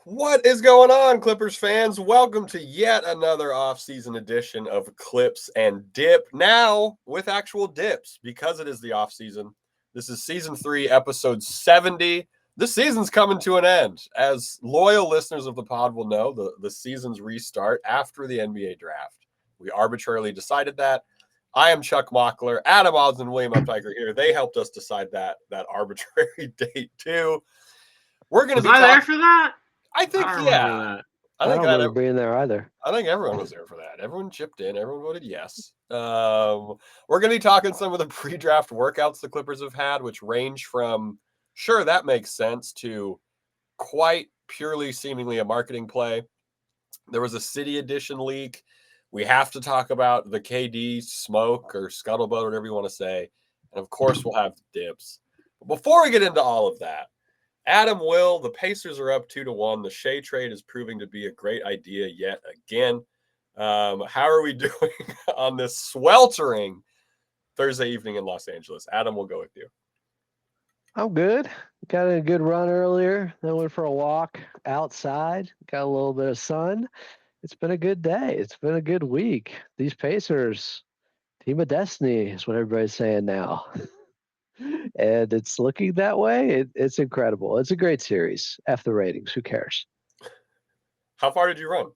What is going on, Clippers fans? Welcome to yet another off-season edition of Clips and Dip. Now with actual dips because it is the off-season. This is season 3, episode 70. This season's coming to an end. As loyal listeners of the pod will know, the seasons restart after the NBA draft. We arbitrarily decided that. I am Chuck Mockler, Adam Odds, and William Uptiker here. They helped us decide that arbitrary date too. We're going to be there for that? I think, yeah. I don't remember being there either. I think everyone was there for that. Everyone chipped in. Everyone voted yes. We're going to be talking some of the pre-draft workouts the Clippers have had, which range from, sure, that makes sense, to quite purely seemingly a marketing play. There was a City Edition leak. We have to talk about the KD smoke or scuttlebutt, whatever you want to say. And, of course, we'll have the dips. But before we get into all of that, Adam, Will, the Pacers are up 2-1. The Shea trade is proving to be a great idea yet again. How are we doing on this sweltering Thursday evening in Los Angeles? Adam, we'll go with you. I'm good. Got a good run earlier. Then went for a walk outside. Got a little bit of sun. It's been a good day. It's been a good week. These Pacers, team of destiny is what everybody's saying now. And it's looking that way. It's incredible. It's a great series. F the ratings. Who cares? How far did you run?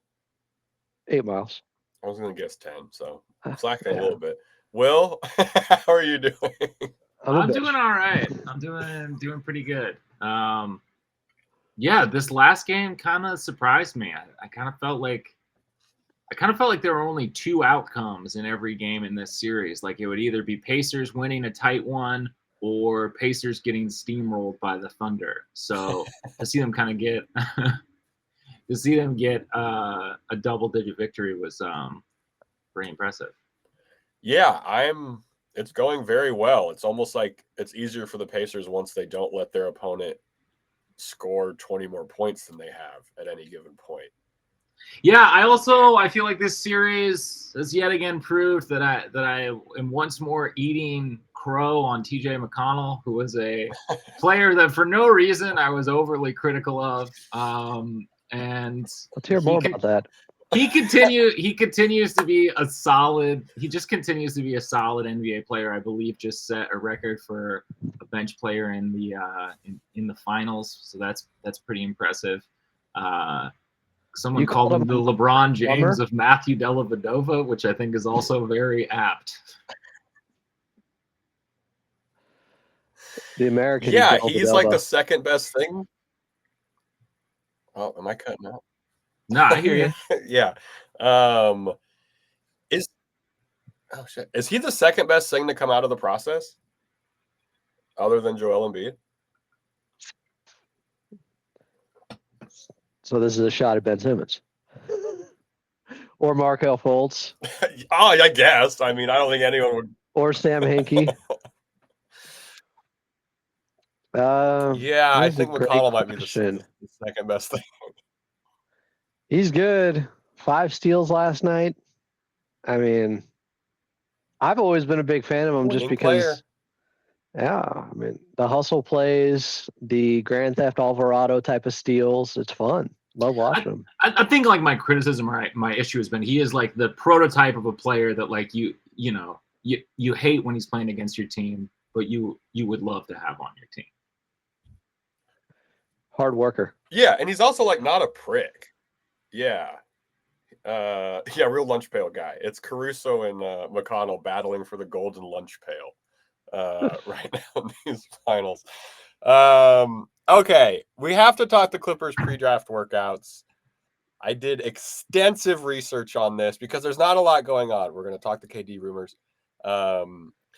8 miles. I was going to guess 10, so I'm slacking a little bit. Will, how are you doing? I'm doing all right. I'm doing pretty good. Yeah, this last game kind of surprised me. I kind of felt like there were only 2 outcomes in every game in this series. Like it would either be Pacers winning a tight one or Pacers getting steamrolled by the Thunder. So to see them kind of get a double-digit victory was pretty impressive. Yeah, it's going very well. It's almost like it's easier for the Pacers once they don't let their opponent score 20 more points than they have at any given point. Yeah, I feel like this series has yet again proved that I am once more eating crow on TJ McConnell, who was a player that for no reason I was overly critical of. And let's hear more about that. He continues to be a solid. He just continues to be a solid NBA player. I believe just set a record for a bench player in the finals. So that's pretty impressive. Someone called him the LeBron James of Matthew Dellavedova, which I think is also very apt. The American. Yeah, he's like the second best thing. Oh, am I cutting out? No, I hear you. Yeah. Is he the second best thing to come out of the process other than Joel Embiid? So this is a shot at Ben Simmons. Or Markelle Fultz. Oh, I guess. I mean, I don't think anyone would. Or Sam Hinkie. Yeah, I think McConnell might be the second best thing. He's good. 5 steals last night. I mean, I've always been a big fan of him just because. Player. Yeah, I mean, the hustle plays, the Grand Theft Alvarado type of steals. It's fun. Love watching him. I think like my criticism or my issue has been he is like the prototype of a player that like you hate when he's playing against your team, but you would love to have on your team. Hard worker. Yeah, and he's also like not a prick. Yeah. Real lunch pail guy. It's Caruso and McConnell battling for the golden lunch pail right now in these finals. Okay, we have to talk the Clippers pre-draft workouts. I did extensive research on this because there's not a lot going on. We're going to talk the KD rumors.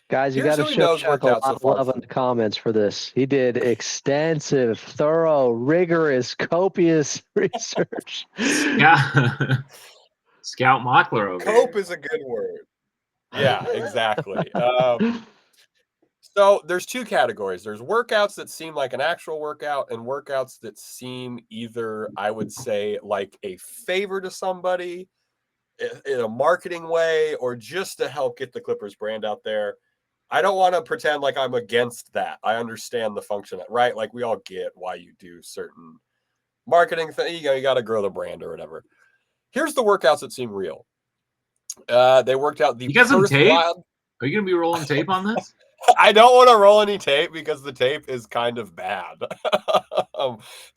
Guys, you got to show Chuck a lot of love in the comments for this. He did extensive, thorough, rigorous, copious research. Yeah. Scout Mockler over Cope here. Is a good word. Yeah, exactly. So there's 2 categories. There's workouts that seem like an actual workout and workouts that seem either, I would say, like a favor to somebody in a marketing way or just to help get the Clippers brand out there. I don't want to pretend like I'm against that. I understand the function, right? Like we all get why you do certain marketing thing. You got to grow the brand or whatever. Here's the workouts that seem real. They worked out the You got some Perth tape? Wild. Are you gonna be rolling tape on this? I don't want to roll any tape because the tape is kind of bad.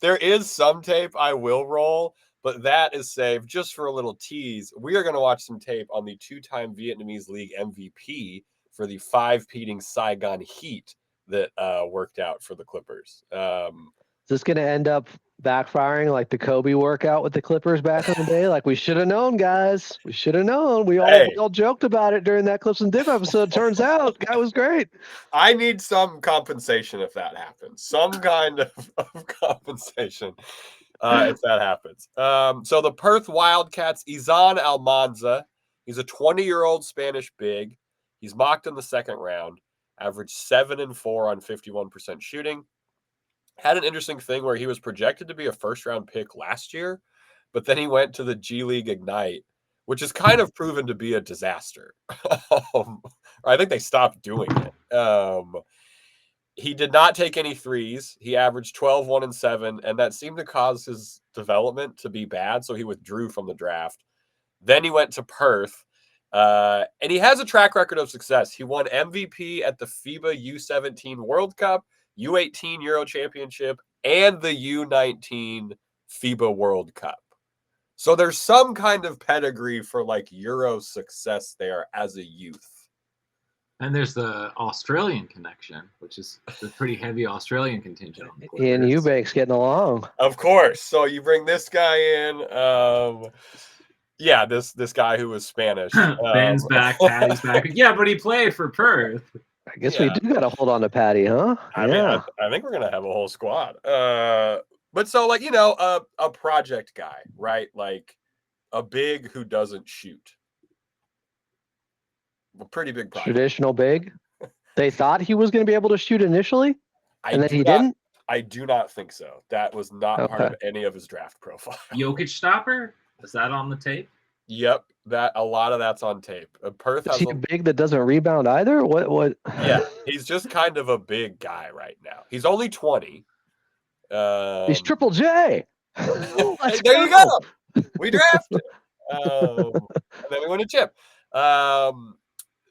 There is some tape I will roll, but that is saved just for a little tease. We are going to watch some tape on the 2-time Vietnamese League MVP for the 5-peating Saigon Heat that worked out for the Clippers. Is this going to end up backfiring like the Kobe workout with the Clippers back in the day? Like, we should have known, guys. We should have known. We all joked about it during that Clips and Dip episode. Turns out, guy was great. I need some compensation if that happens. Some kind of compensation if that happens. So the Perth Wildcats, Izan Almanza. He's a 20-year-old Spanish big. He's mocked in the second round. Averaged 7 and 4 on 51% shooting. Had an interesting thing where he was projected to be a first-round pick last year, but then he went to the G League Ignite, which has kind of proven to be a disaster. I think they stopped doing it. He did not take any threes. He averaged 12, 1, and 7, and that seemed to cause his development to be bad, so he withdrew from the draft. Then he went to Perth, and he has a track record of success. He won MVP at the FIBA U17 World Cup, U18 Euro Championship, and the U19 FIBA World Cup. So there's some kind of pedigree for like Euro success there as a youth. And there's the Australian connection, which is the pretty heavy Australian contingent on the Clippers. Ian Eubanks getting along. Of course. So you bring this guy in. Yeah, this guy who was Spanish. Ben's back, Patty's back. Yeah, but he played for Perth. I guess we do got to hold on to Patty, huh? I mean, I think we're gonna have a whole squad. But so like a project guy, right? Like a big who doesn't shoot. A pretty big project. Traditional big. They thought he was going to be able to shoot initially, and then he didn't. I do not think so. That was not part of any of his draft profile. Jokic stopper? Is that on the tape? Yep, a lot of that's on tape. Perth Is he big that doesn't rebound either? What? Yeah, he's just kind of a big guy right now. He's only 20. He's Triple J. There you go. We drafted. And then we win a chip.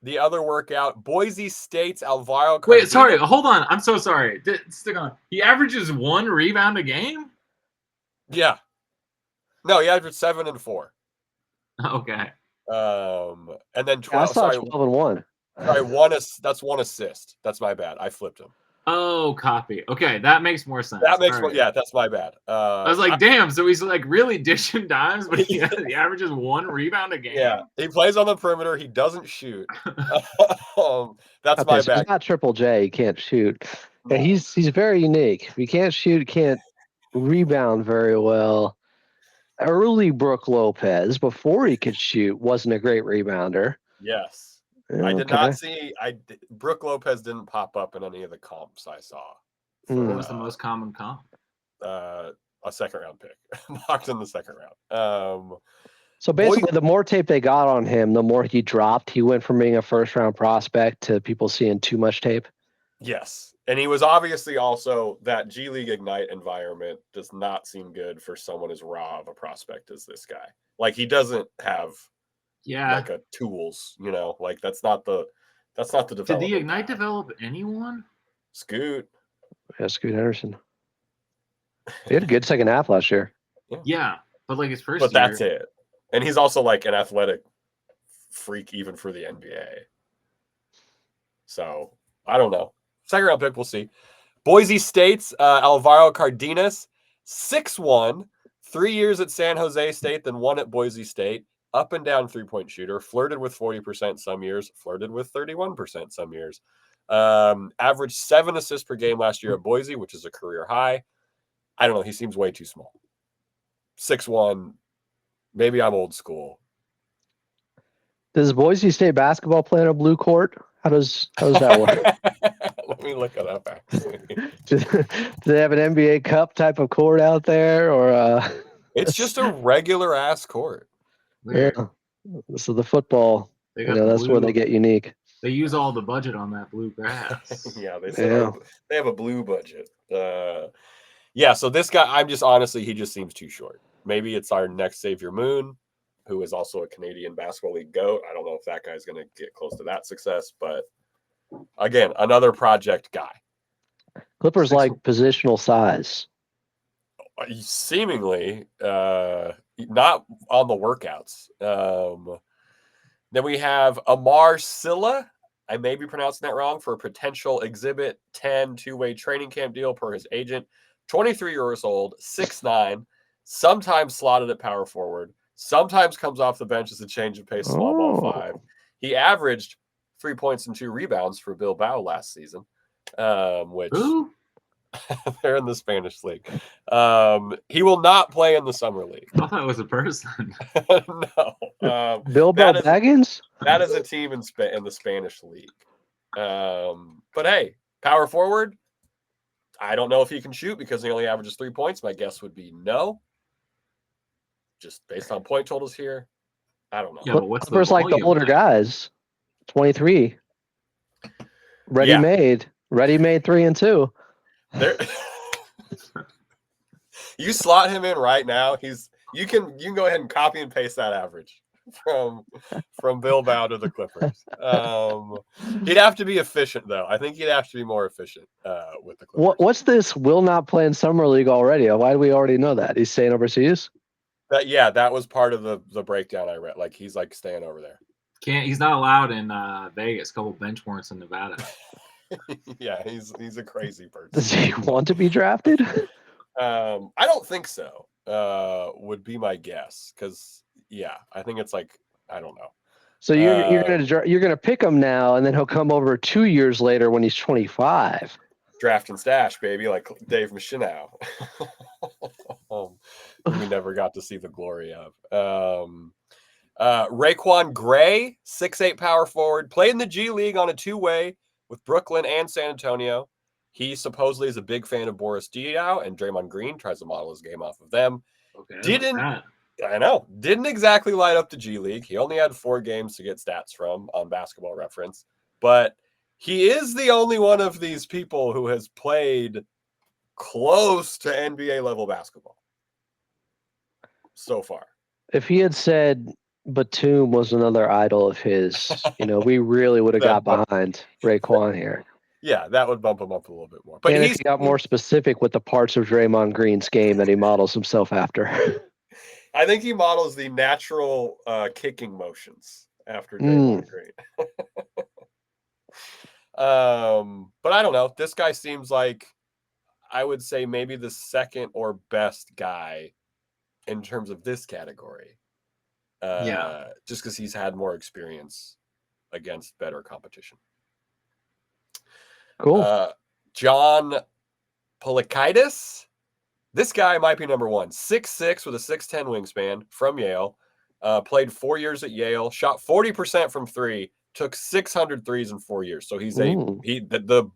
The other workout, Boise State's Alvaro Cardenas. Wait, sorry, hold on. I'm so sorry. Stick on. He averages 1 rebound a game? Yeah. No, he averaged 7 and 4. Okay. And then 12. I saw 12 and 1. Sorry, that's 1 assist. That's my bad. I flipped him. Oh, copy. Okay, that makes more sense. That makes more. Yeah, that's my bad. I was like, damn. So he's like really dishing dimes, but he averages 1 rebound a game. Yeah, he plays on the perimeter. He doesn't shoot. That's my bad. So he's not Triple J. He can't shoot, and he's very unique. If he can't shoot, can't rebound very well. Early Brook Lopez, before he could shoot, wasn't a great rebounder. Yes. I did not see. Brook Lopez didn't pop up in any of the comps I saw. What was the most common comp? A second-round pick, mocked in the second round. So basically, the more tape they got on him, the more he dropped. He went from being a first-round prospect to people seeing too much tape. Yes, and he was obviously also that G League Ignite environment does not seem good for someone as raw of a prospect as this guy. Like he doesn't have. Like a tools, like that's not the development. Did the Ignite develop anyone? Scoot. Yeah, Scoot Henderson. He had a good second half last year. Yeah, but like his first year. But that's it. And he's also like an athletic freak even for the NBA. So I don't know. Second round pick, we'll see. Boise State's Alvaro Cardenas, 6'1", 3 years at San Jose State, then 1 at Boise State. Up and down three-point shooter, flirted with 40% some years, flirted with 31% some years. Averaged 7 assists per game last year at Boise, which is a career high. I don't know. He seems way too small. 6'1". Maybe I'm old school. Does Boise State basketball play on a blue court? How does that work? Let me look it up, actually. Do they have an NBA Cup type of court out there? Or It's just a regular-ass court. Yeah. So the football, that's where they get unique. They use all the budget on that blue grass. Yeah, they have a blue budget. Yeah, so this guy, I'm just honestly, he just seems too short. Maybe it's our next Xavier Moon, who is also a Canadian Basketball League GOAT. I don't know if that guy's going to get close to that success, but again, another project guy. Clippers like positional size. Seemingly, not on the workouts. Then we have Amar Silla. I may be pronouncing that wrong, for a potential Exhibit 10 two-way training camp deal per his agent. 23 years old, 6'9", sometimes slotted at power forward, sometimes comes off the bench as a change of pace small ball 5. He averaged 3 points and 2 rebounds for Bilbao last season, which Who? they're in the Spanish league. He will not play in the summer league. I thought it was a person. No. Bilbo Baggins? That is a team in the Spanish league. But hey, power forward. I don't know if he can shoot because he only averages 3 points. My guess would be no. Just based on point totals here, I don't know. Yeah, but what's Clippers like the older guys? 23. Ready-made. Ready-made 3 and 2. There, you slot him in right now. You can go ahead and copy and paste that average from Bilbao to the Clippers. He'd have to be efficient though. I think he'd have to be more efficient with the Clippers. What's this? Will not play in summer league already. Why do we already know that? He's staying overseas? That was part of the breakdown I read. Like he's like staying over there. He's not allowed in Vegas. A couple bench warrants in Nevada. Yeah, he's a crazy person. Does he want to be drafted? I don't think so. Would be my guess, because I think it's like, I don't know. So you're gonna pick him now, and then he'll come over 2 years later when he's 25. Draft and stash, baby, like Dave Machinow. We never got to see the glory of. Raquan Gray, 6'8" power forward, played in the G League on a two-way with Brooklyn and San Antonio. He supposedly is a big fan of Boris Diaw, and Draymond Green tries to model his game off of them. Okay, Didn't exactly light up the G League. He only had 4 games to get stats from on Basketball Reference, but he is the only one of these people who has played close to NBA level basketball so far. If he had said Batum was another idol of his, we really would have got behind Raquan here. Yeah, that would bump him up a little bit more. But if he got more specific with the parts of Draymond Green's game that he models himself after. I think he models the natural kicking motions after Draymond Green. But I don't know. This guy seems like, I would say, maybe the second or best guy in terms of this category. Just because he's had more experience against better competition. Cool. John Polikaitis. This guy might be number 1. 6'6" with a 6'10" wingspan from Yale. Played 4 years at Yale. Shot 40% from 3. Took 600 threes in 4 years. So he's the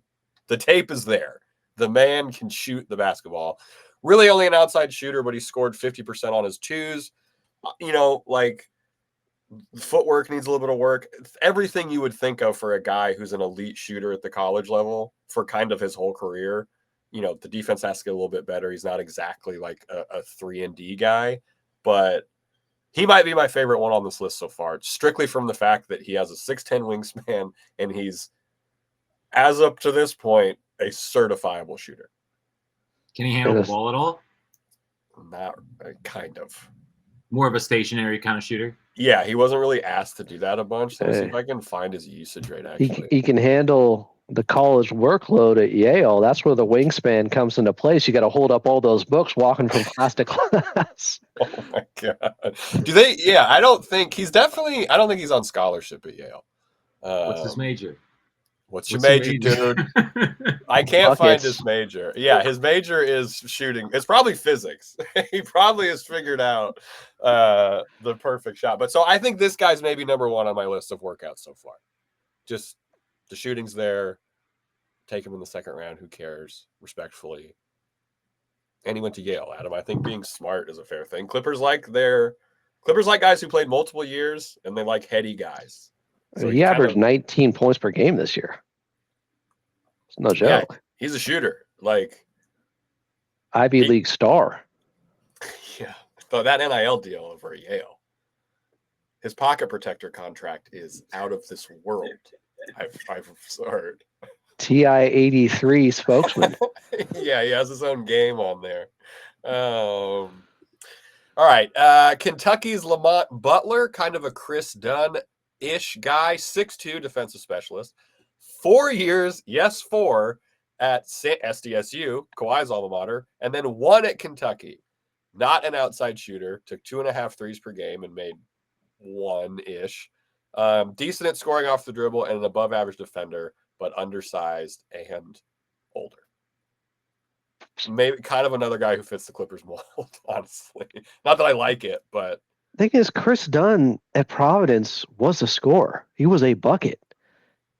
tape is there. The man can shoot the basketball. Really only an outside shooter, but he scored 50% on his twos. Footwork needs a little bit of work. Everything you would think of for a guy who's an elite shooter at the college level for kind of his whole career. The defense has to get a little bit better. He's not exactly like a 3-and-D guy, but he might be my favorite one on this list so far, strictly from the fact that he has a 6'10" wingspan and he's, as up to this point, a certifiable shooter. Can he handle the ball at all? Not kind of. More of a stationary kind of shooter? Yeah, he wasn't really asked to do that a bunch. So let's see if I can find his usage rate, actually. He can handle the college workload at Yale. That's where the wingspan comes into place. You got to hold up all those books walking from class to class. Oh, my God. Do they? Yeah, I don't think he's on scholarship at Yale. What's his major? What's your major, dude? I can't find his major. Yeah, his major is shooting. It's probably physics. He probably has figured out the perfect shot. But so I think this guy's maybe number 1 on my list of workouts so far. Just the shooting's there. Take him in the second round. Who cares? Respectfully. And he went to Yale, Adam. I think being smart is a fair thing. Clippers like guys who played multiple years, and they like heady guys. So he averaged 19 points per game this year. It's no joke. Yeah, he's a shooter. Like, Ivy League star. Yeah. So that NIL deal over at Yale. His pocket protector contract is out of this world. I've heard. TI 83 spokesman. Yeah, he has his own game on there. All right. Kentucky's Lamont Butler, kind of a Chris Dunn-ish guy, 6'2" defensive specialist. 4 years, yes, 4 at SDSU, Kawhi's alma mater, and then 1 at Kentucky. Not an outside shooter, took 2.5 threes per game and made 1-ish. Decent at scoring off the dribble and an above average defender, but undersized and older. Maybe kind of another guy who fits the Clippers mold, honestly. Not that I like it, but Thing is, Chris Dunn at Providence was a scorer. He was a bucket.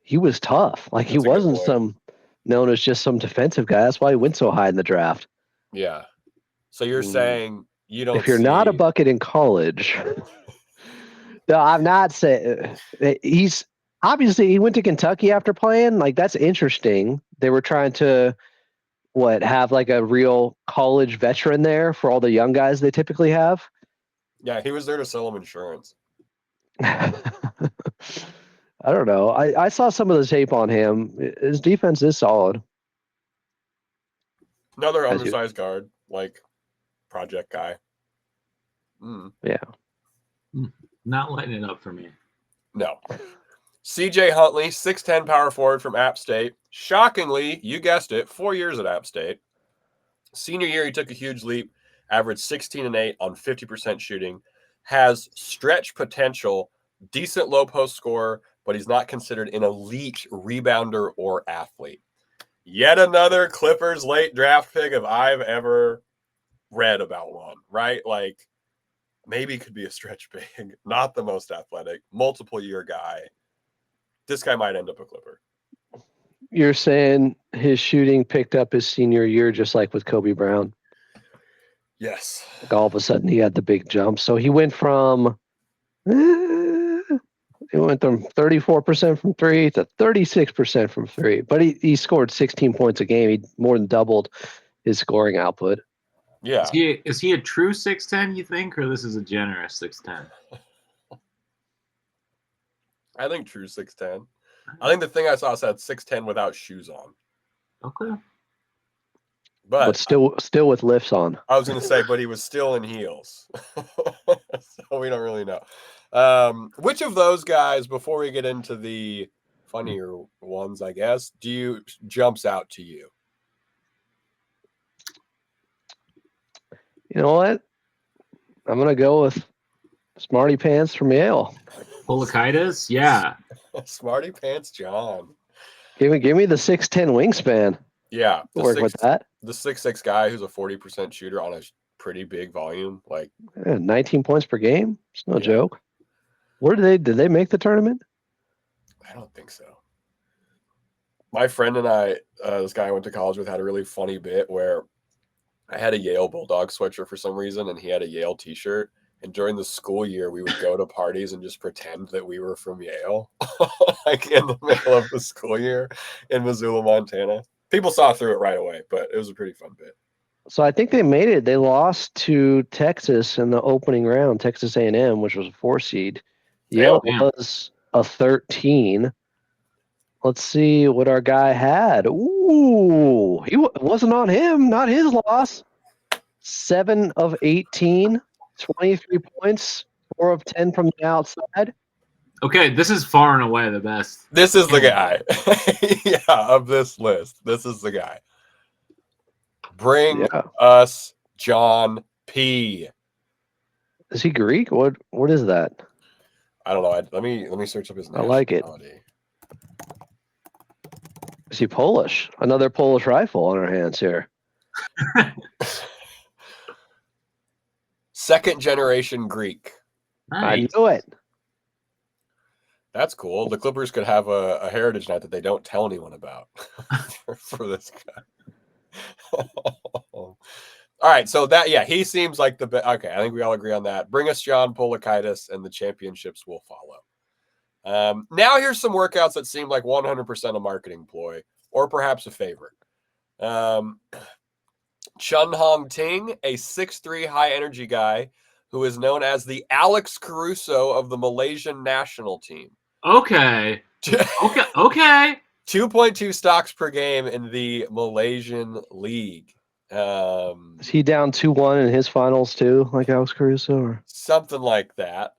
He was tough. Like he That's a good wasn't point. known as just some defensive guy. That's why he went so high in the draft. yeah. So you're saying you don't If you're not a see- bucket in college, no, I'm not saying he's obviously he went to Kentucky after playing. Like that's interesting. They were trying to have like a real college veteran there for all the young guys they typically have. Yeah, he was there to sell him insurance. I don't know. I saw some of the tape on him. His defense is solid. Another As you- undersized guard, like project guy. Yeah. Not lighting it up for me. No. CJ Huntley, 6'10" power forward from App State. Shockingly, you guessed it, 4 years at App State. Senior year, he took a huge leap, averaged 16 and 8 on 50% shooting, has stretch potential, decent low post scorer, but he's not considered an elite rebounder or athlete. Yet another Clippers late draft pick if I've ever read about one, right? Like maybe could be a stretch big, not the most athletic, multiple year guy. This guy might end up a Clipper. You're saying his shooting picked up his senior year, just like with Kobe Brown. Yes. Like all of a sudden, he had the big jump. So he went from 34% from three to 36% from three. But he scored 16 points a game. He more than doubled his scoring output. Yeah. Is he a true 6'10", you think, or this is a generous 6'10"? I think true 6'10". I think the thing I saw said 6'10" without shoes on. Okay. But still with lifts on. I was going to say, but he was still in heels. So we don't really know. Which of those guys, before we get into the funnier ones, I guess, jumps out to you? You know what? I'm going to go with Smarty Pants from Yale. Polakaitis? Yeah. Smarty Pants John. Give me the 6'10" wingspan. Yeah. Work with that. The 6'6" guy who's a 40% shooter on a pretty big volume. Like 19 points per game. It's no Yeah. joke. Where did they make the tournament? I don't think so. My friend and I, this guy I went to college with, had a really funny bit where I had a Yale Bulldog sweatshirt for some reason, and he had a Yale t-shirt. And during the school year, we would go to parties and just pretend that we were from Yale, like in the middle of the school year in Missoula, Montana. People saw through it right away, but it was a pretty fun bit. So I think they made it. They lost to Texas in the opening round, Texas A&M, which was a 4 seed. Yale damn. was a 13. Let's see what our guy had. Ooh, it wasn't on him, not his loss. 7 of 18, 23 points, 4 of 10 from the outside. Okay, this is far and away the best. This is the guy. Yeah, of this list. This is the guy. Bring Yeah. us John P. Is he Greek? What is that? I don't know. Let me search up his I like it. nationality. Is he Polish? Another Polish rifle on our hands here. Second generation Greek. I Nice. knew it. That's cool. The Clippers could have a heritage night that they don't tell anyone about for this guy. All right, so he seems like the best. Okay, I think we all agree on that. Bring us John Polakaitis, and the championships will follow. Now here's some workouts that seem like 100% a marketing ploy, or perhaps a favorite. Chun Hong Ting, a 6'3" high energy guy who is known as the Alex Caruso of the Malaysian national team. Okay. 2.2 stocks per game in the Malaysian league. Is he down 2-1 in his finals too, like Alex Caruso? Or? Something like that.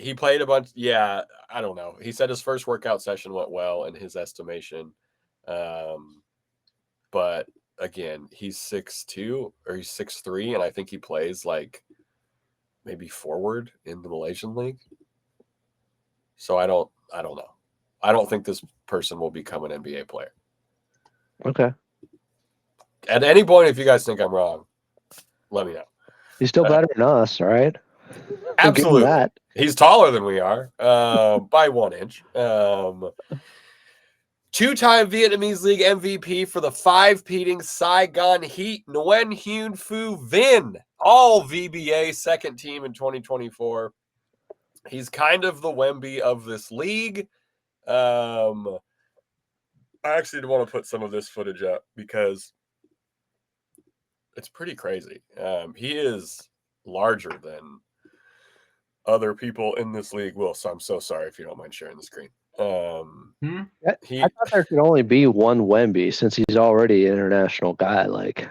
He played a bunch. Yeah, I don't know. He said his first workout session went well in his estimation. But again, he's 6'2" or he's 6'3", and I think he plays like maybe forward in the Malaysian league. So I don't know. I don't think this person will become an NBA player. Okay. At any point, if you guys think I'm wrong, let me know. He's still better than us, right? Absolutely. That. He's taller than we are by 1 inch. Two-time Vietnamese League MVP for the 5-peating Saigon Heat, Nguyen Huynh Phu Vinh, all VBA second team in 2024. He's kind of the Wemby of this league. I actually want to put some of this footage up because it's pretty crazy. He is larger than other people in this league will, so I'm so sorry if you don't mind sharing the screen. I thought there could only be one Wemby since he's already an international guy. Like,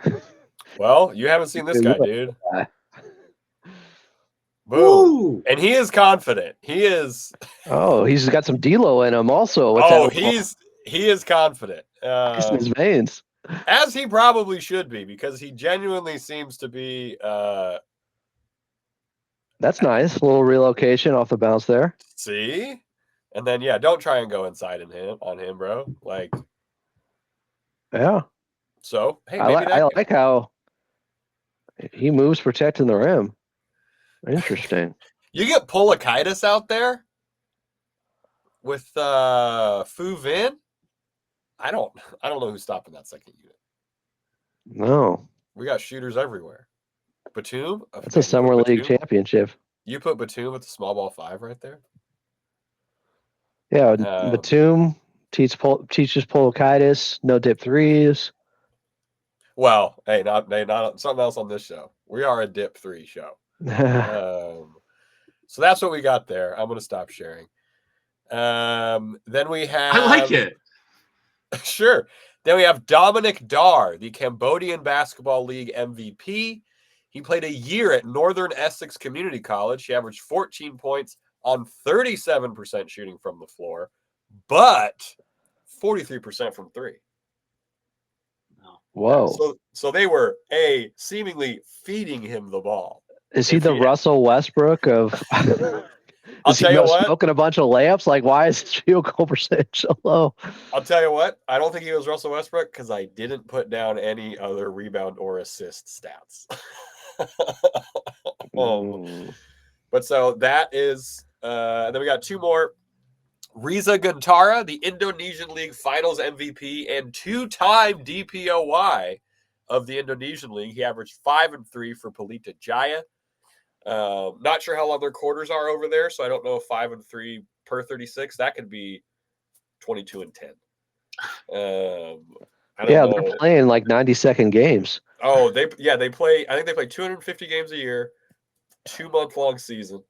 well, you haven't seen this guy, dude. Boom. Ooh. And he is confident. He is. Oh, he's got some D-Lo in him also. He is confident. In his veins. As he probably should be, because he genuinely seems to be. That's nice. A little relocation off the bounce there. See? And then, yeah, don't try and go inside on him, bro. Like, yeah. So, hey, I like how he moves protecting the rim. Interesting. You get Polakaitis out there with Phu Vinh. I don't know who's stopping that second unit. No. We got shooters everywhere. Batum. That's a summer league championship. You put Batum with the small ball 5 right there. Yeah, Batum teaches Polakaitis, no dip threes. Well, hey, not something else on this show. We are a dip 3 show. So that's what we got there. I'm going to stop sharing. Then we have. I like it. Sure. Then we have Dominic Dar, the Cambodian Basketball League MVP. He played a year at Northern Essex Community College. He averaged 14 points on 37% shooting from the floor, but 43% from 3. Whoa. So they were seemingly feeding him the ball. Is he the Russell Westbrook of I'll tell you what, smoking a bunch of layups? Like, why is his field goal percentage so low? I'll tell you what, I don't think he was Russell Westbrook because I didn't put down any other rebound or assist stats. But so that is then we got 2 more. Riza Guntara, the Indonesian League Finals MVP and 2-time DPOY of the Indonesian League. He averaged 5 and 3 for Pelita Jaya. Not sure how long their quarters are over there, so I don't know if 5 and 3 per 36. That could be 22 and 10. They're playing like 90-second games. Oh, they play. I think they play 250 games a year, 2-month-long season.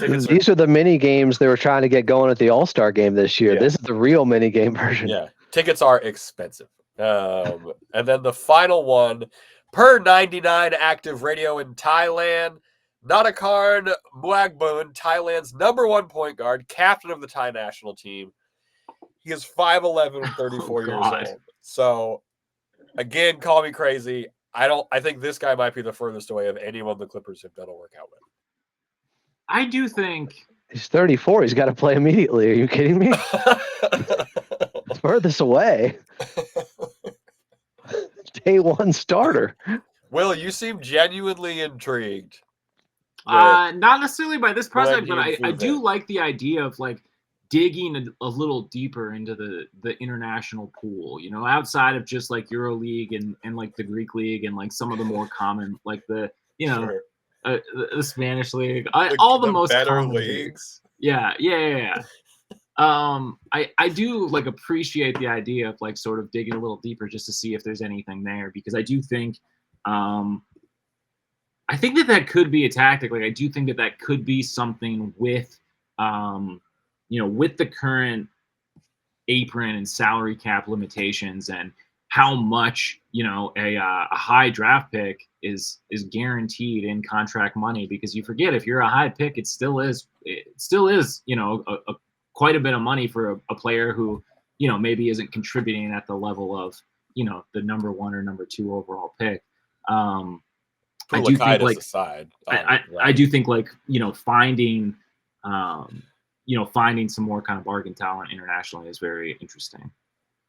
These are the mini games they were trying to get going at the All-Star game this year. Yeah. This is the real mini game version. Yeah, tickets are expensive. And then the final one, per 99 active radio in Thailand, Natakarn Muagbun, Thailand's #1 point guard, captain of the Thai national team. He is 5'11" and 34 years old. So, again, call me crazy. I think this guy might be the furthest away of anyone the Clippers have done a workout with. I do think he's 34. He's got to play immediately. Are you kidding me? Furthest away. Day 1 starter. Will, you seem genuinely intrigued. Not necessarily by this prospect, but I do like the idea of like digging a little deeper into the international pool, you know, outside of just like EuroLeague and like the Greek League and like some of the more common, like the, you know, Sure. The Spanish League, all the most better common leagues. Yeah. I do like appreciate the idea of like sort of digging a little deeper just to see if there's anything there, because I do think I think that could be a tactic. Like I do think that could be something with with the current apron and salary cap limitations and how much a high draft pick is guaranteed in contract money, because you forget, if you're a high pick, it still is a quite a bit of money for a player who maybe isn't contributing at the level of the number 1 or number 2 overall pick. I do think like aside, I do think like finding finding some more kind of bargain talent internationally is very interesting.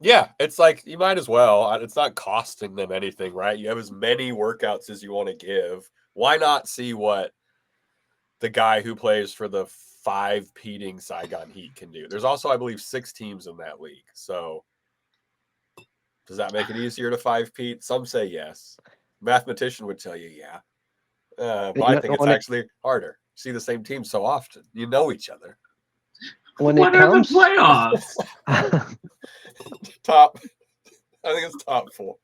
Yeah, it's like you might as well. It's not costing them anything, right? You have as many workouts as you want to give. Why not see what the guy who plays for the 5-peating Saigon Heat can do? There's also, I believe, 6 teams in that league. So does that make it easier to 5-peat? Some say yes. Mathematician would tell you, yeah. But I think it's actually harder. See the same team so often. You know each other. When what it comes are the playoffs? I think it's top 4.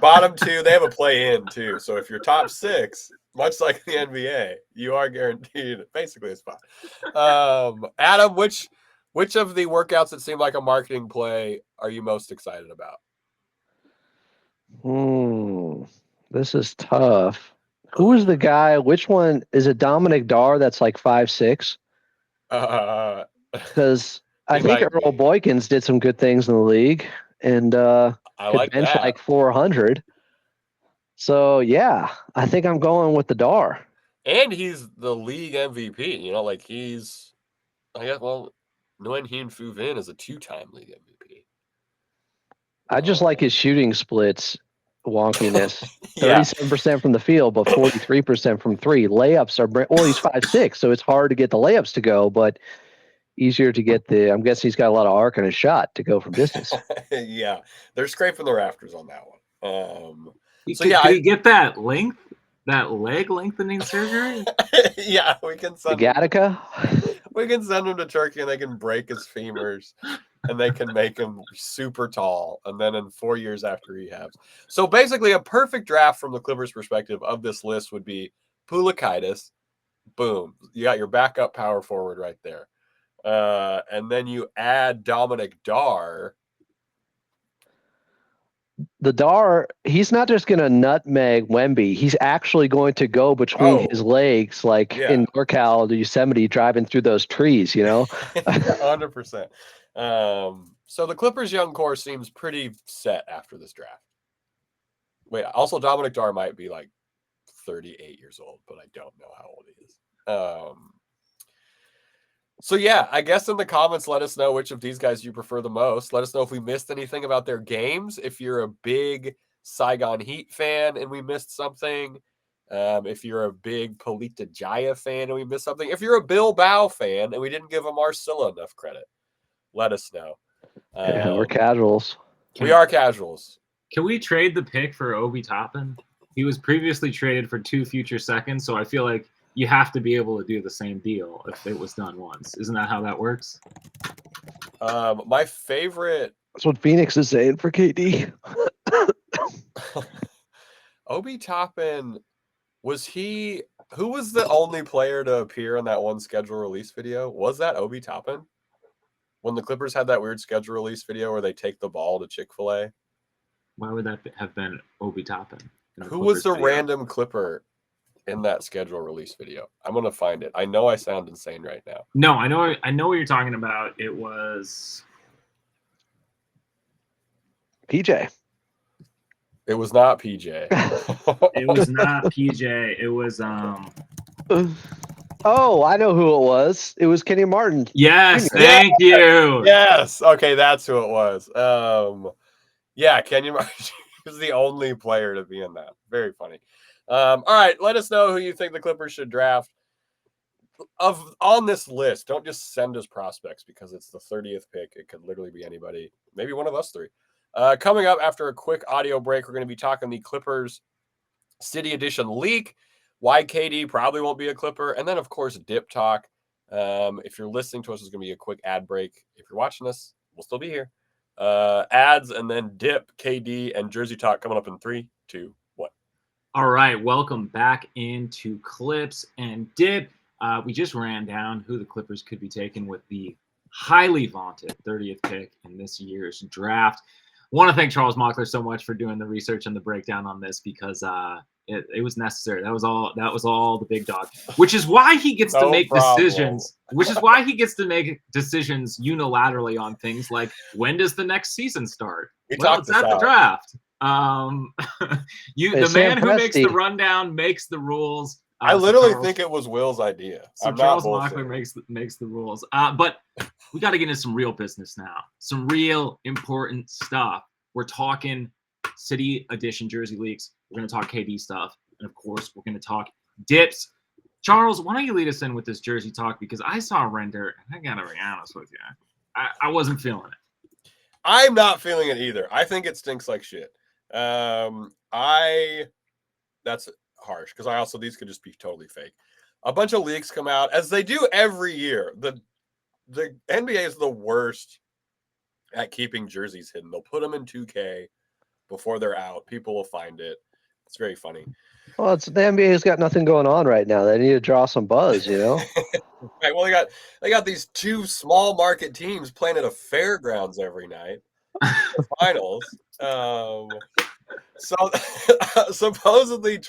Bottom 2, they have a play-in too. So if you're top 6, much like the NBA, you are guaranteed basically a spot. Adam, which of the workouts that seem like a marketing play are you most excited about? This is tough. Who is the guy? Which one is it? Dominic Dar? That's like 5'6". Because I think Earl Boykins did some good things in the league, and I could like bench that. like 400. So yeah, I think I'm going with the Dar. And he's the league MVP. Like he's, I guess. Well, Nguyen Hien Phu Vin is a 2-time league MVP. I just like his shooting splits wonkiness. Yeah. 37% from the field, but 43% from 3. Layups are well, he's 5'6", so it's hard to get the layups to go, but easier to get I'm guessing he's got a lot of arc in his shot to go from distance. Yeah, they're scraping the rafters on that one. Could he get that length, that leg lengthening surgery? Yeah, we can send Gattaca. We can send him to Turkey and they can break his femurs and they can make him super tall. And then in 4 years after rehabs. So basically a perfect draft from the Clippers perspective of this list would be Poulakaitis. Boom. You got your backup power forward right there. And then you add Dominic Dar. The Dar, he's not just going to nutmeg Wemby. He's actually going to go between his legs, like in NorCal, the Yosemite, driving through those trees, 100%. So the Clippers' young core seems pretty set after this draft. Wait, also Dominic Dar might be like 38 years old, but I don't know how old he is. So yeah, I guess in the comments, let us know which of these guys you prefer the most. Let us know if we missed anything about their games. If you're a big Saigon Heat fan and we missed something. If you're a big Pelita Jaya fan and we missed something. If you're a Bilbao fan and we didn't give Marcelo enough credit, let us know. We're casuals. We are casuals. Can we trade the pick for Obi Toppin? He was previously traded for 2 future seconds, so I feel like you have to be able to do the same deal if it was done once. Isn't that how that works? My favorite. That's what Phoenix is saying for KD. Obi Toppin, who was the only player to appear in that one schedule release video? Was that Obi Toppin? When the Clippers had that weird schedule release video where they take the ball to Chick-fil-A? Why would that have been Obi Toppin? Who was the random Clipper in that schedule release video? I'm gonna find it. I know I sound insane right now. No, I know what you're talking about. It was PJ. It was not PJ. It was not PJ. It was Oh, I know who it was. It was Kenny Martin. Yes, thank you. Yes. Okay, that's who it was. Yeah, Kenny Martin was the only player to be in that. Very funny. All right, let us know who you think the Clippers should draft on this list. Don't just send us prospects because it's the 30th pick. It could literally be anybody, maybe one of us 3. Coming up after a quick audio break, we're going to be talking the Clippers City Edition leak. why KD probably won't be a Clipper, and then of course Dip Talk. If you're listening to us, it's going to be a quick ad break. If you're watching us, we'll still be here. Ads and then Dip, KD, and Jersey Talk coming up in 3, 2, 1. All right, welcome back into Clips and Dip. We just ran down who the Clippers could be taking with the highly vaunted 30th pick in this year's draft. Want to thank Charles Mockler so much for doing the research and the breakdown on this because it was necessary. That was all the big dog, which is why he gets to make decisions. Which is why he gets to make decisions unilaterally on things like when does the next season start? Well, it's at the draft. The man who makes the rundown makes the rules. I literally think it was Will's idea. So Charles Mockler makes the rules. But we got to get into some real business now. Some real important stuff. We're talking City Edition jersey leaks. We're going to talk KD stuff. And, of course, we're going to talk dips. Charles, why don't you lead us in with this jersey talk? Because I saw a render, and I got to be honest with you. I wasn't feeling it. I'm not feeling it either. I think it stinks like shit. That's harsh because these could just be totally fake. A bunch of leaks come out as they do every year. The NBA is the worst at keeping jerseys hidden. They'll put them in 2K before they're out. People will find it. It's very funny. Well, the NBA's got nothing going on right now. They need to draw some buzz, you know. Right. Well, they got these two small market teams playing at a fairgrounds every night. The finals. So supposedly,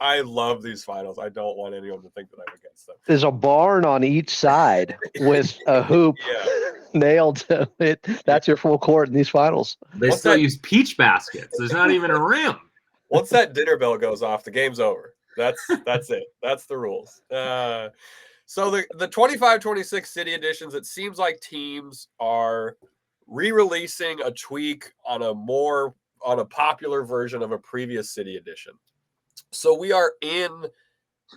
I love these finals. I don't want anyone to think that I'm against them. There's a barn on each side with a hoop nailed to it. That's your full court in these finals. They still use peach baskets. There's not even a rim. Once that dinner bell goes off, the game's over. That's it. That's the rules. So the 25-26 City Editions, it seems like teams are re-releasing a tweak on a popular version of a previous City Edition. So we are in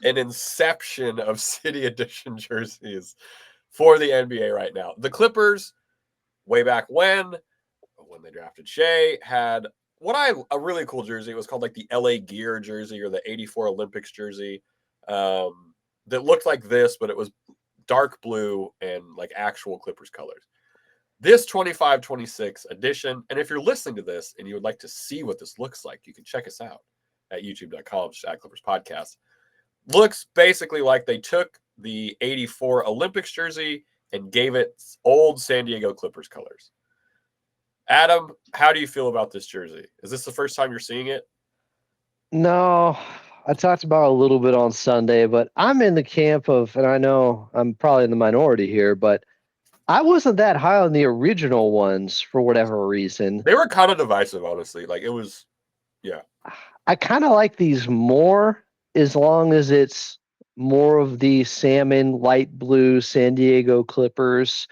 an inception of City Edition jerseys for the NBA right now. The Clippers, way back when they drafted Shea, had a really cool jersey. It was called like the LA Gear jersey or the 84 Olympics jersey that looked like this, but it was dark blue and like actual Clippers colors. This 25-26 edition, and if you're listening to this and you would like to see what this looks like, you can check us out at youtube.com/@ClippersPodcast. Looks basically like they took the 84 Olympics jersey and gave it old San Diego Clippers colors. Adam, how do you feel about this jersey? Is this the first time you're seeing it? No, I talked about it a little bit on Sunday, but I'm in the camp of, and I know I'm probably in the minority here, but I wasn't that high on the original ones for whatever reason. They were kind of divisive, honestly. Like it was, yeah. I kind of like these more as long as it's more of the salmon, light blue San Diego Clippers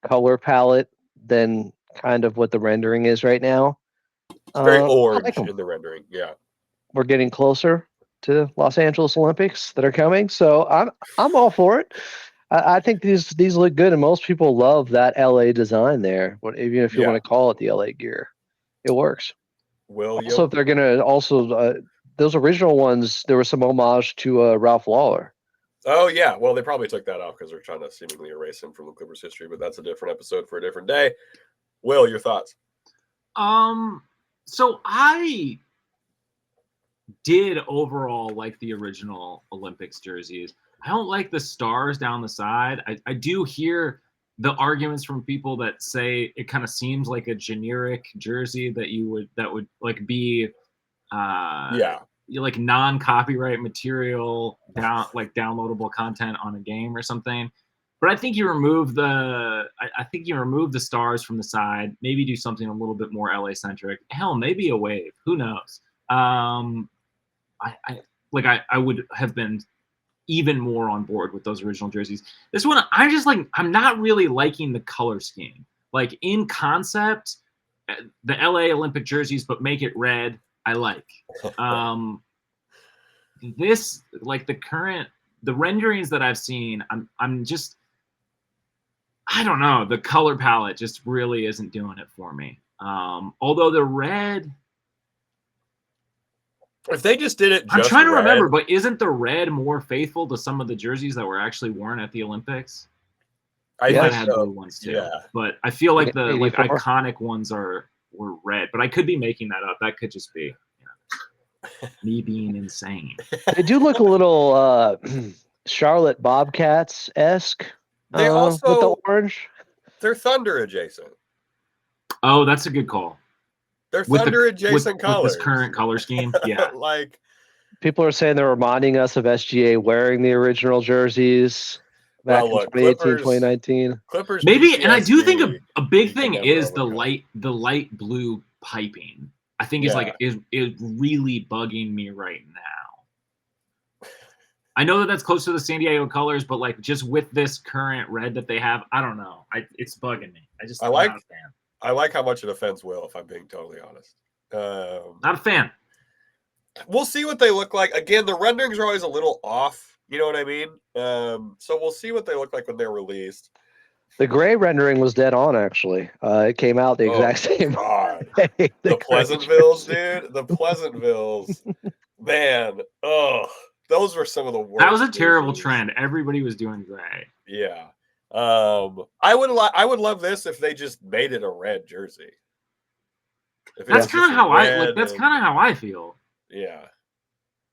color palette than kind of what the rendering is right now. It's very orange in the rendering. Yeah. We're getting closer to Los Angeles Olympics that are coming, so I'm all for it. I think these look good, and most people love that LA design there. Even if you want to call it the LA Gear, it works. Also, if they're gonna those original ones, there was some homage to Ralph Lawler. Oh yeah, well they probably took that off because they're trying to seemingly erase him from the Clippers history, but that's a different episode for a different day. Will, your thoughts? So I did overall like the original Olympics jerseys. I don't like the stars down the side. I do hear the arguments from people that say it kind of seems like a generic jersey that would like be like non-copyright material downloadable content on a game or something. But I think you remove the stars from the side, maybe do something a little bit more LA centric. Hell, maybe a wave. Who knows? I would have been even more on board with those original jerseys. This one, I'm not really liking the color scheme. Like in concept, the LA Olympic jerseys, but make it red, I like. This, like the renderings that I've seen, I'm just, I don't know. The color palette just really isn't doing it for me. Although the red, If they just did it, I'm just trying to red, remember, but isn't the red more faithful to some of the jerseys that were actually worn at the Olympics? I They might think have so. blue ones too. Yeah. But I feel like the 84. iconic ones were red. But I could be making that up. That could just be me being insane. They do look a little Charlotte Bobcats-esque They with the also orange. they're Thunder adjacent. Oh, that's a good call. They're With Thunder the, adjacent with colors. this current color scheme. Yeah. Like People are saying they're reminding us of SGA wearing the original jerseys back Well, in look, 2018, Clippers- 2019. Clippers. Maybe, and I do think PTSD, a big you can thing never is the overcome. light blue piping. I think is like is really bugging me right now. I know that that's close to the San Diego colors, but like just with this current red that they have, I don't know. It's bugging me. I I'm like- not a fan. I like how much it offends Will, if I'm being totally honest. Not a fan. We'll see what they look like. Again, the renderings are always a little off. You know what I mean? So we'll see what they look like when they're released. The gray rendering was dead on, actually. It came out the exact same God. day. The gray Pleasantvilles, jersey. dude. The Pleasantvilles. Man. Oh, those were some of the worst. That was a terrible jerseys. trend. Everybody was doing gray. Yeah. I would love this if they just made it a red jersey. If That's it's kind of just how I red like. That's and- kind of how I feel. Yeah.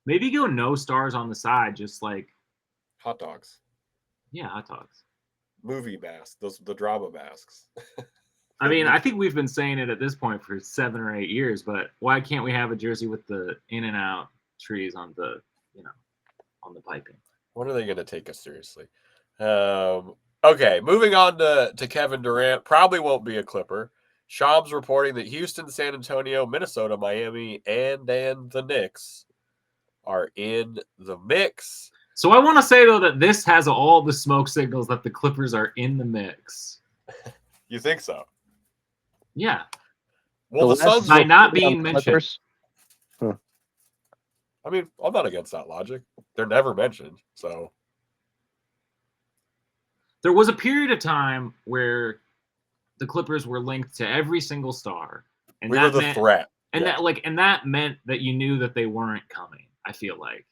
Maybe go no stars on the side, just like Hot dogs. yeah, hot dogs. Movie masks. The drama masks. I mean, I think we've been saying it at this point for 7 or 8 years, but why can't we have a jersey with the in and out trees on the, on the piping? When are they going to take us seriously? Okay, moving on to Kevin Durant. Probably won't be a Clipper. Shams reporting that Houston, San Antonio, Minnesota, Miami, and the Knicks are in the mix. So I want to say though that this has all the smoke signals that the Clippers are in the mix. You think so? Yeah. Well, the The last Suns By report not on being the mentioned. Clippers- I mean, I'm not against that logic. They're never mentioned, so There was a period of time where the Clippers were linked to every single star, and we were that the meant, threat. and Yeah. that meant that you knew that they weren't coming. I feel like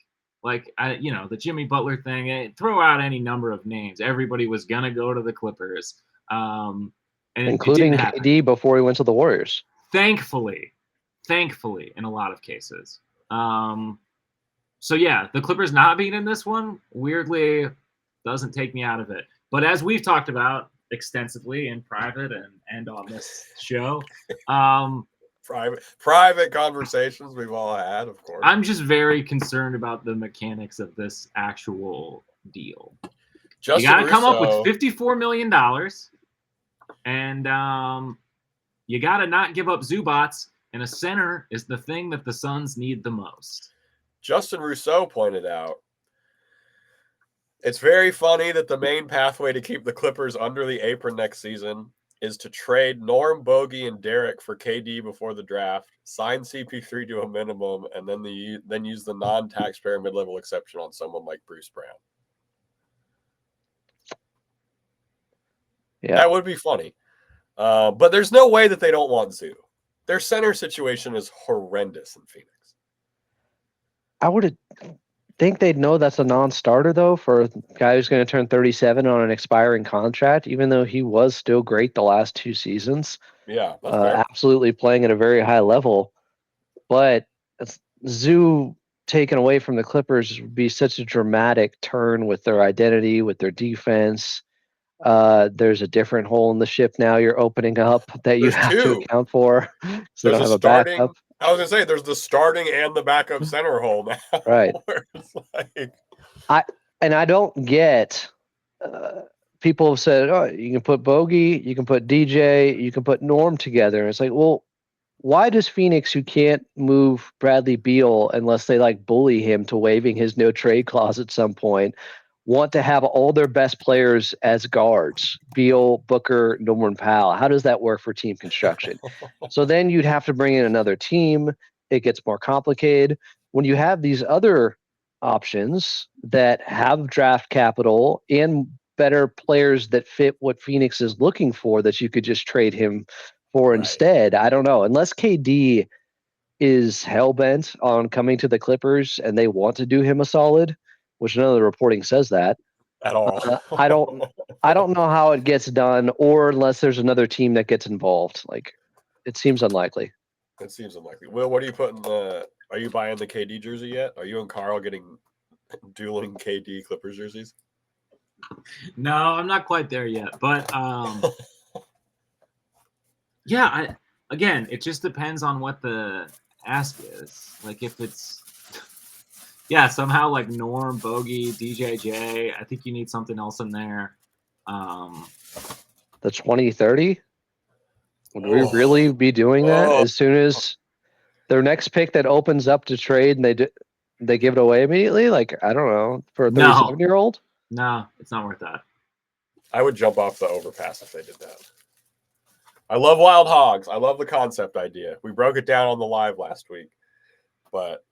the Jimmy Butler thing. Throw out any number of names. Everybody was gonna go to the Clippers, and including it didn't happen. KD before he went to the Warriors. Thankfully, in a lot of cases. So yeah, the Clippers not being in this one weirdly doesn't take me out of it. But as we've talked about extensively in private and on this show, Private conversations we've all had, of course. I'm just very concerned about the mechanics of this actual deal. Justin You got to come up with Russo- $54 million, and you got to not give up Zubats. And a center is the thing that the Suns need the most. Justin Rousseau pointed out, it's very funny that the main pathway to keep the Clippers under the apron next season is to trade Norm, Bogey, and Derek for KD before the draft, sign CP3 to a minimum, and then use the non-taxpayer mid-level exception on someone like Bruce Brown. Yeah. That would be funny. But there's no way that they don't want Zoo. Their center situation is horrendous in Phoenix. I would think they'd know that's a non-starter though for a guy who's going to turn 37 on an expiring contract, even though he was still great the last 2 seasons. Yeah, that's fair. Absolutely playing at a very high level. But Zoo taken away from the Clippers would be such a dramatic turn with their identity, with their defense. There's a different hole in the ship now you're opening up that you There's have to two. account for. So they There's don't a have a starting. backup. I was gonna say there's the starting and the backup center hole now. Right. Where it's like, And I don't get people have said, oh, you can put Bogey, you can put DJ, you can put Norm together. And it's like, well, why does Phoenix, who can't move Bradley Beal unless they like bully him to waiving his no trade clause at some point, want to have all their best players as guards? Beal, Booker, Norman Powell. How does that work for team construction? So then you'd have to bring in another team. It gets more complicated. When you have these other options that have draft capital and better players that fit what Phoenix is looking for that you could just trade him for Right. instead. I don't know. Unless KD is hell bent on coming to the Clippers and they want to do him a solid, which none of the reporting says that. At all. I don't know how it gets done, or unless there's another team that gets involved. Like, it seems unlikely. It seems unlikely. Will, what are you putting are you buying the KD jersey yet? Are you and Carl getting dueling KD Clippers jerseys? No, I'm not quite there yet, but yeah, again, it just depends on what the ask is. Like if it's somehow like Norm, Bogey, DJJ, I think you need something else in there. The 2030? Would we really be doing that as soon as their next pick that opens up to trade and they give it away immediately? Like, I don't know, for a 37-year-old? No, it's not worth that. I would jump off the overpass if they did that. I love Wild Hogs. I love the concept idea. We broke it down on the live last week, but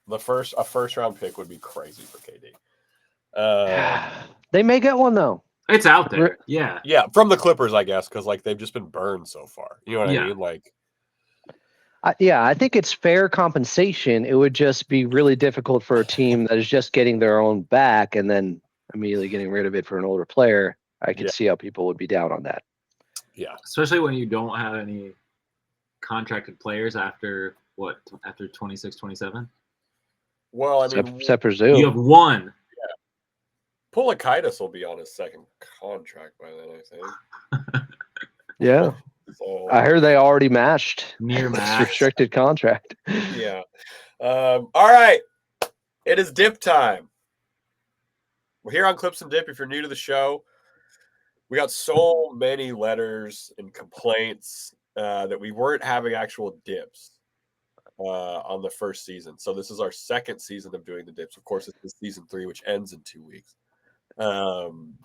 a first round pick would be crazy for KD. They may get one though. It's out there. Yeah. Yeah, from the Clippers, I guess, because like they've just been burned so far. You know what I mean? Like, I think it's fair compensation. It would just be really difficult for a team that is just getting their own back and then immediately getting rid of it for an older player. I could see how people would be down on that. Yeah, especially when you don't have any contracted players after 26, 27. Well, I mean, except for Zoo. You have one. Yeah. Pulakaitis will be on his second contract by then, I think. Yeah. So, I heard they already matched near match restricted contract. Yeah. All right. It is dip time. We're here on Clips and Dip. If you're new to the show, we got so many letters and complaints that we weren't having actual dips on the first season. So this is our second season of doing the dips. Of course, it's season 3, which ends in 2 weeks.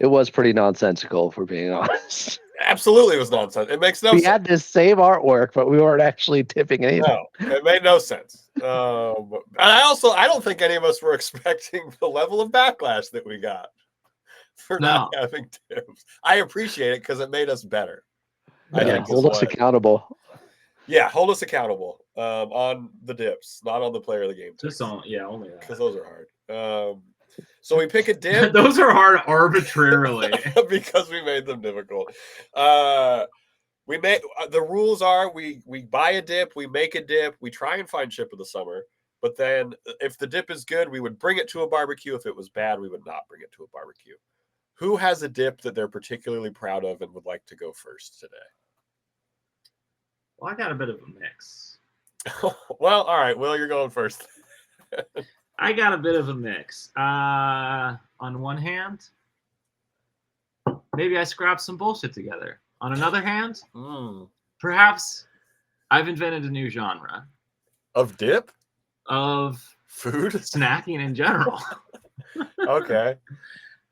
It was pretty nonsensical, if we're being honest. Absolutely, it was nonsense. It makes no sense. We had this same artwork, but we weren't actually tipping anything. No, it made no sense. And I don't think any of us were expecting the level of backlash that we got for not having tips. I appreciate it because it made us better. Hold us accountable. Yeah, hold us accountable on the dips, not on the player of the game. Just only that. Because those are hard. So we pick a dip. Those are hard arbitrarily because we made them difficult. We make the rules are we buy a dip, we make a dip, we try and find chip of the summer. But then if the dip is good, we would bring it to a barbecue. If it was bad, we would not bring it to a barbecue. Who has a dip that they're particularly proud of and would like to go first today? Well, I got a bit of a mix. Well, all right. Will, you're going first. I got a bit of a mix. On one hand, maybe I scrapped some bullshit together. On another hand, perhaps I've invented a new genre. Of dip? Of food? Snacking in general. Okay.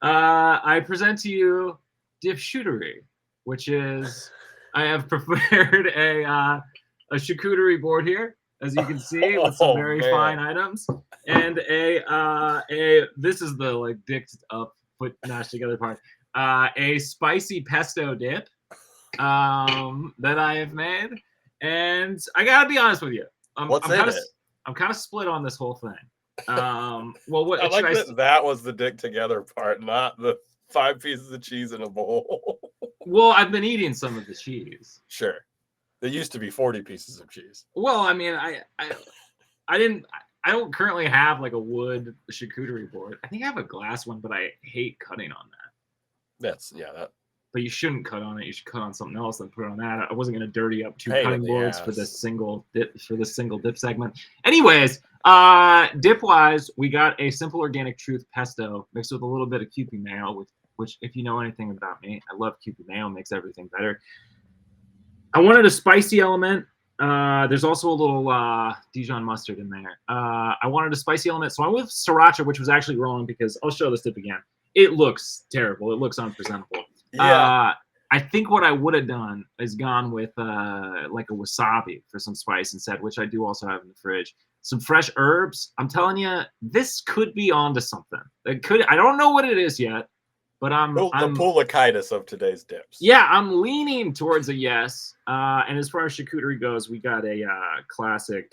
I present to you dip shootery, which is I have prepared a charcuterie board here, as you can see, with some very fine items, and this is the like dicked up foot mashed together part. A spicy pesto dip that I have made, and I gotta be honest with you. What's in it? I'm kind of split on this whole thing. Well, what I like that was the dick together part, not the 5 pieces of cheese in a bowl. Well, I've been eating some of the cheese. Sure. There used to be 40 pieces of cheese. Well, I mean, I don't currently have like a wood charcuterie board. I think I have a glass one, but I hate cutting on that. But you shouldn't cut on it. You should cut on something else and put it on that. I wasn't going to dirty up 2 cutting boards for this single dip segment. Anyways, dip wise, we got a Simple Organic Truth pesto mixed with a little bit of Kewpie mayo, which if you know anything about me, I love Kewpie mayo. Makes everything better. I wanted a spicy element. There's also a little Dijon mustard in there. I wanted a spicy element, so I went with sriracha, which was actually wrong because I'll show this dip again. It looks terrible. It looks unpresentable. Yeah. I think what I would have done is gone with like a wasabi for some spice instead, which I do also have in the fridge. Some fresh herbs. I'm telling you, this could be onto something. It could. I don't know what it is yet, but I'm the Pulakaitis of today's dips. Yeah, I'm leaning towards a yes. And as far as charcuterie goes, we got a classic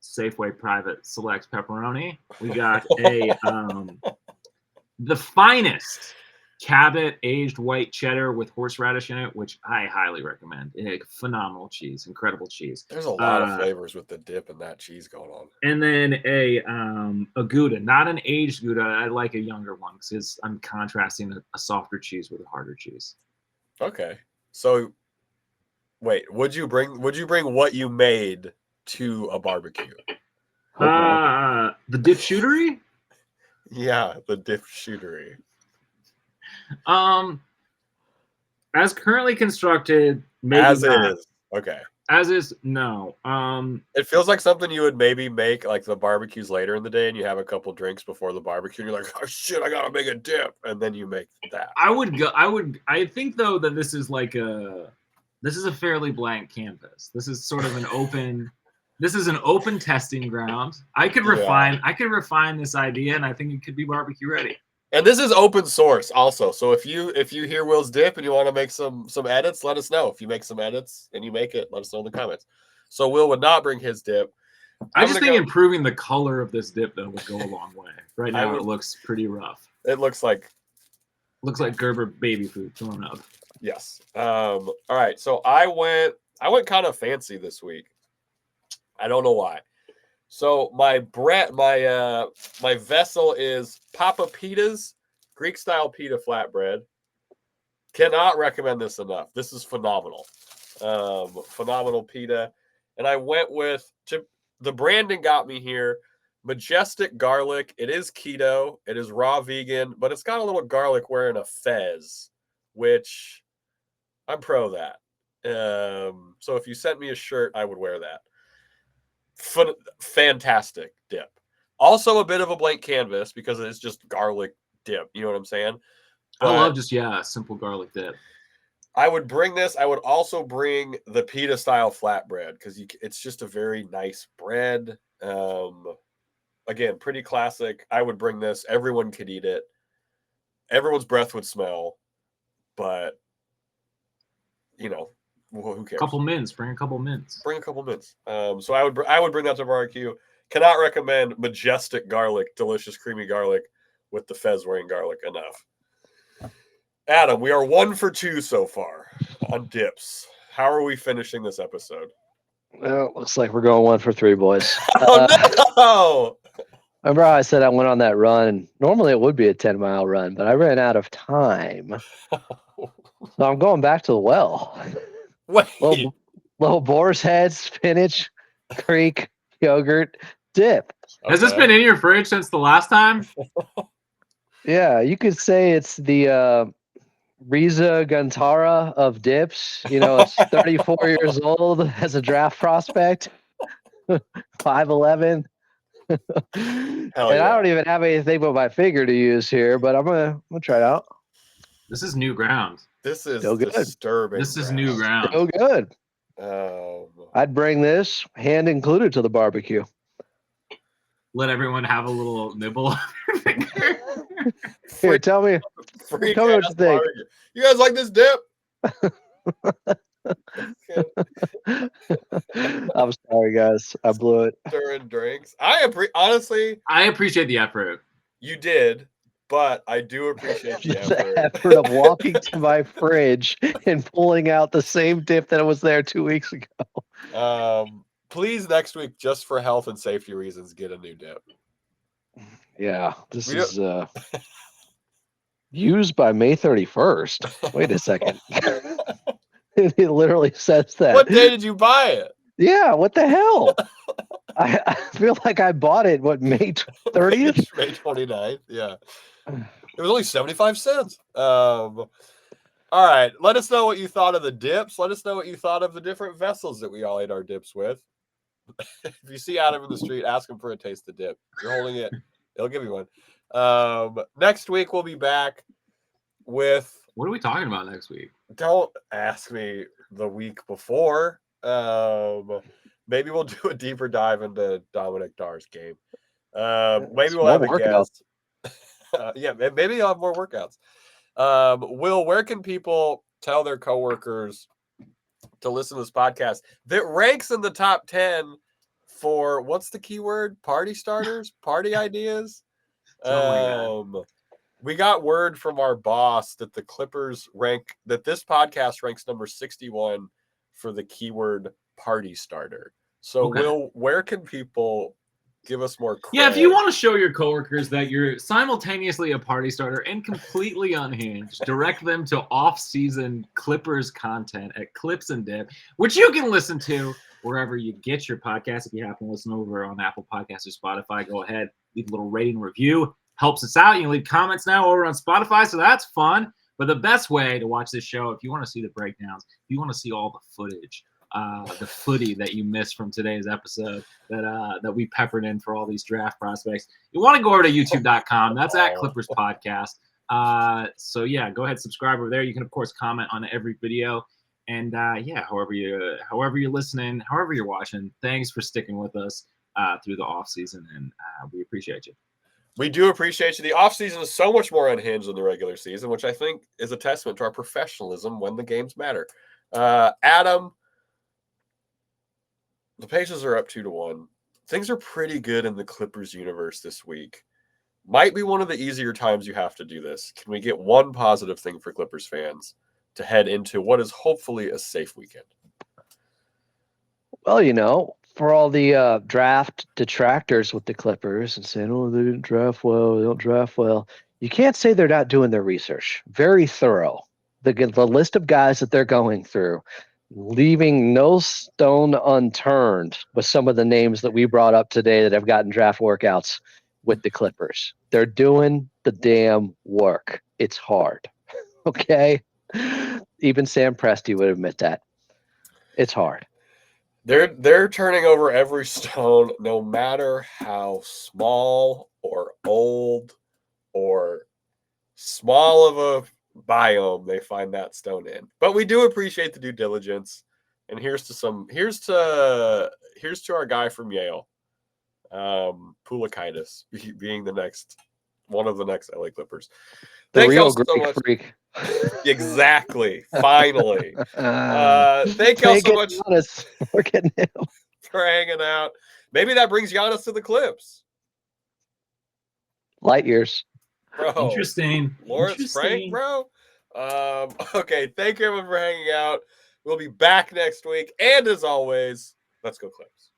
Safeway Private Select pepperoni. We got a the finest Cabot aged white cheddar with horseradish in it, which I highly recommend. Phenomenal cheese, incredible cheese. There's a lot of flavors with the dip and that cheese going on. And then a Gouda, not an aged Gouda. I like a younger one because I'm contrasting a softer cheese with a harder cheese. Okay, so wait, would you bring what you made to a barbecue? The dip shootery? Yeah, the dip shootery. As currently constructed, maybe as not. Is. Okay. As is, no. It feels like something you would maybe make like the barbecues later in the day, and you have a couple drinks before the barbecue, and you're like, oh shit, I gotta make a dip, and then you make that. I think though that this is a fairly blank canvas. This is sort of an open. This is an open testing ground. I could refine this idea, and I think it could be barbecue ready. And this is open source also. So if you hear Will's dip and you want to make some edits, let us know. If you make some edits and you make it, let us know in the comments. So Will would not bring his dip. I just think improving the color of this dip though would go a long way. Right now it looks pretty rough. It looks like Gerber baby food thrown up. Yes. All right. So I went kind of fancy this week. I don't know why. So my vessel is Papa Pita's Greek style pita flatbread. Cannot recommend this enough. This is phenomenal. Phenomenal pita. And I went with the branding got me here. Majestic garlic. It is keto. It is raw vegan, but it's got a little garlic wearing a fez, which I'm pro that. So if you sent me a shirt, I would wear that. Fantastic dip. Also a bit of a blank canvas because it's just garlic dip. You know what I'm saying? But I love just simple garlic dip. I would bring this. I would also bring the pita style flatbread because it's just a very nice bread. Again, pretty classic. I would bring this. Everyone could eat it. Everyone's breath would smell, but who cares? Bring a couple mints. So I would bring that to barbecue. Cannot recommend majestic garlic, delicious creamy garlic with the fez wearing garlic enough. Adam, we are 1 for 2 so far on dips. How are we finishing this episode? Well, looks like we're going 1 for 3, boys. Oh no! Remember how I said I went on that run? Normally it would be a 10-mile run, but I ran out of time. So I'm going back to the well. Wait. Little boar's head, spinach, Greek yogurt, dip. Okay. Has this been in your fridge since the last time? Yeah, you could say it's the Riza Gantara of dips. It's 34 years old, has a draft prospect, 5'11". And yeah. I don't even have anything but my finger to use here, but I'm gonna try it out. This is new ground. This is disturbing. This is new ground. So good. I'd bring this hand included to the barbecue. Let everyone have a little nibble on their finger. Here, tell me what you think. You guys like this dip? I'm sorry, guys. I blew it. Stirring drinks. Honestly, I appreciate the effort. You did, but I do appreciate the effort of walking to my fridge and pulling out the same dip that was there 2 weeks ago. Please, next week, just for health and safety reasons, get a new dip. Yeah, this is used by May 31st. Wait a second. It literally says that. What day did you buy it? Yeah, what the hell? I feel like I bought it, May 30th? May 29th, yeah. It was only 75 cents. All right, let us know what you thought of the dips. Let us know what you thought of the different vessels that we all ate our dips with. If you see Adam in the street, ask him for a taste of dip. If you're holding it, he'll give you one. Next week, we'll be back with... What are we talking about next week? Don't ask me the week before. Maybe we'll do a deeper dive into Dominic Dar's game. Maybe we'll have a guest. Yeah, maybe you'll have more workouts. Will, where can people tell their coworkers to listen to this podcast that ranks in the top 10 for what's the keyword? Party starters, party ideas. Something like that. We got word from our boss that the Clippers that this podcast ranks number 61 for the keyword party starter. So, Okay. Will, where can people give us more credit? Yeah, if you want to show your coworkers that you're simultaneously a party starter and completely unhinged, direct them to off-season Clippers content at Clips and Dip, which you can listen to wherever you get your podcast. If you happen to listen over on Apple Podcasts or Spotify, go ahead, leave a little rating review. Helps us out. You can leave comments now over on Spotify, so that's fun. But the best way to watch this show, if you want to see the breakdowns, if you want to see all the footage, the footy that you missed from today's episode that we peppered in for all these draft prospects, you want to go over to youtube.com. That's at Clippers Podcast. So yeah, go ahead, subscribe over there. You can of course comment on every video. And yeah, however you're listening, however you're watching, thanks for sticking with us through the off season, and we appreciate you. We do appreciate you. The offseason is so much more unhinged than the regular season, which I think is a testament to our professionalism when the games matter. Adam, the Pacers are up 2-1. Things are pretty good in the Clippers universe this week. Might be one of the easier times you have to do this. Can we get one positive thing for Clippers fans to head into what is hopefully a safe weekend? Well, for all the draft detractors with the Clippers and saying, oh, they didn't draft well, they don't draft well, you can't say they're not doing their research. Very thorough. The list of guys that they're going through, leaving no stone unturned with some of the names that we brought up today that have gotten draft workouts with the Clippers. They're doing the damn work. It's hard. Okay? Even Sam Presti would admit that. It's hard. They're turning over every stone, no matter how small or old or small of a biome they find that stone in. But we do appreciate the due diligence. And here's to our guy from Yale, Pulakaitis, being one of the next LA Clippers. The Thank real y'all so Greek much. freak. Exactly. Finally. Thank y'all so much We're getting him for hanging out. Maybe that brings Giannis to the Clips. light years. Bro. Interesting. Lawrence Frank, bro. Okay, thank you everyone for hanging out. We'll be back next week. And as always, let's go Clips.